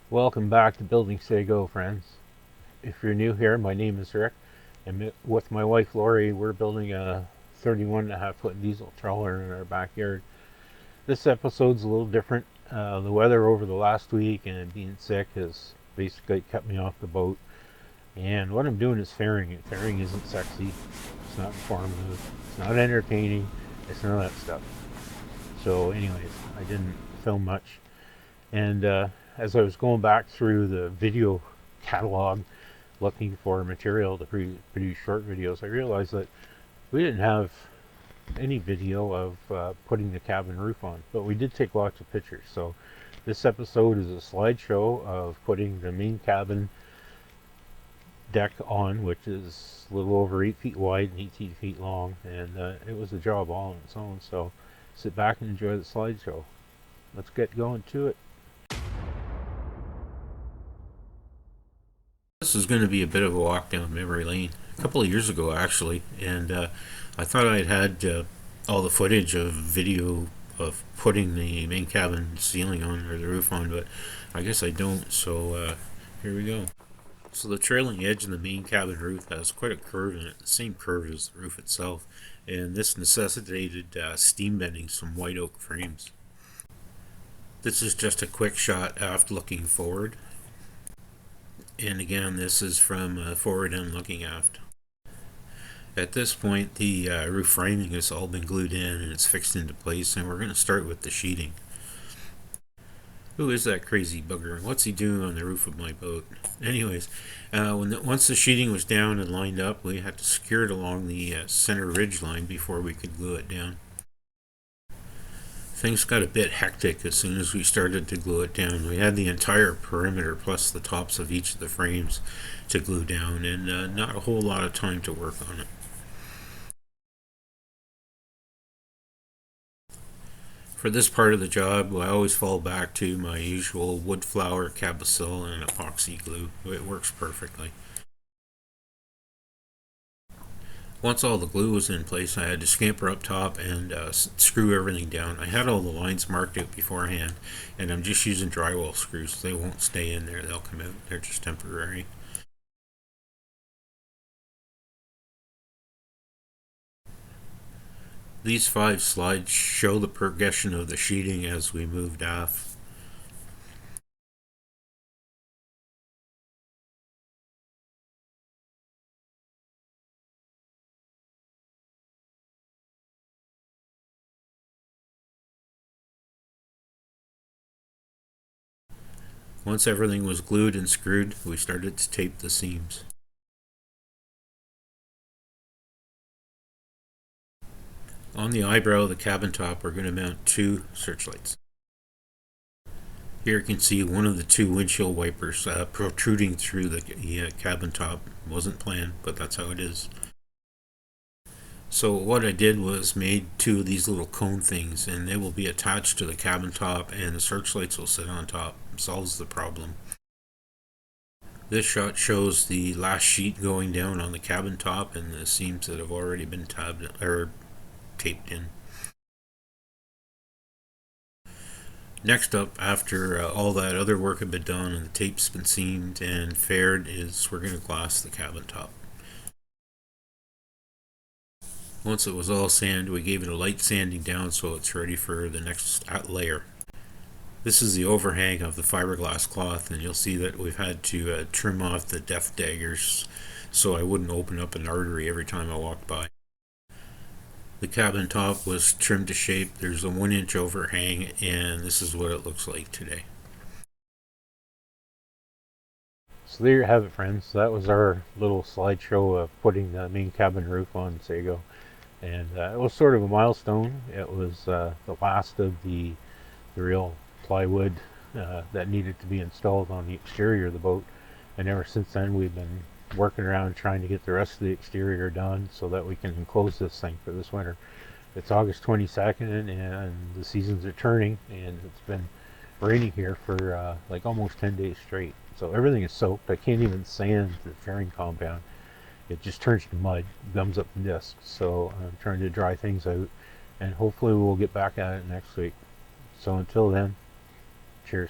Welcome back to Building Sago, friends. If you're new here, my name is Rick, and with my wife Lori, we're building a 31.5 foot diesel trawler in our backyard. This episode's a little different. The weather over the last week and being sick has basically kept me off the boat. And what I'm doing is fairing it. Fairing isn't sexy, it's not informative, it's not entertaining, it's none of that stuff. So, anyways, I didn't film much. And as I was going back through the video catalog looking for material to produce short videos, I realized that we didn't have any video of putting the cabin roof on, but we did take lots of pictures. So this episode is a slideshow of putting the main cabin deck on, which is a little over 8 feet wide and 18 feet long, and it was a job all on its own. So sit back and enjoy the slideshow. Let's get going to it. This is going to be a bit of a walk down memory lane. A couple of years ago, actually, and I thought I'd had all the footage of video of putting the main cabin ceiling on or the roof on, but I guess I don't. So here we go. So the trailing edge of the main cabin roof has quite a curve in it, the same curve as the roof itself, and this necessitated steam bending some white oak frames. This is just a quick shot after looking forward. And again, this is from forward and looking aft. At this point, the roof framing has all been glued in and it's fixed into place, and we're going to start with the sheeting. Who is that crazy bugger? What's he doing on the roof of my boat? Anyways, once the sheeting was down and lined up, we had to secure it along the center ridge line before we could glue it down. Things got a bit hectic as soon as we started to glue it down. We had the entire perimeter plus the tops of each of the frames to glue down, and not a whole lot of time to work on it. For this part of the job, I always fall back to my usual wood flour, Cabosil, and epoxy glue. It works perfectly. Once all the glue was in place, I had to scamper up top and screw everything down. I had all the lines marked out beforehand, and I'm just using drywall screws. They won't stay in there, they'll come out. They're just temporary. These 5 slides show the progression of the sheeting as we moved aft. Once everything was glued and screwed, we started to tape the seams. On the eyebrow of the cabin top, we're going to mount 2 searchlights. Here you can see one of the 2 windshield wipers protruding through the cabin top. It wasn't planned, but that's how it is. So what I did was made 2 of these little cone things, and they will be attached to the cabin top, and the searchlights will sit on top. It solves the problem. This shot shows the last sheet going down on the cabin top and the seams that have already been taped in. Next up, after all that other work had been done and the tape's been seamed and faired, is we're going to glass the cabin top. Once it was all sanded, we gave it a light sanding down so it's ready for the next layer. This is the overhang of the fiberglass cloth, and you'll see that we've had to trim off the death daggers so I wouldn't open up an artery every time I walked by. The cabin top was trimmed to shape. There's a 1-inch overhang, and this is what it looks like today. So there you have it, friends. That was our little slideshow of putting the main cabin roof on Sago. And it was sort of a milestone. It was the last of the real plywood that needed to be installed on the exterior of the boat. And ever since then, we've been working around trying to get the rest of the exterior done so that we can enclose this thing for this winter. It's August 22nd, and the seasons are turning, and it's been raining here for like almost 10 days straight. So everything is soaked. I can't even sand the fairing compound. It just turns to mud, gums up the disc. So I'm trying to dry things out, and hopefully we'll get back at it next week. So until then, cheers.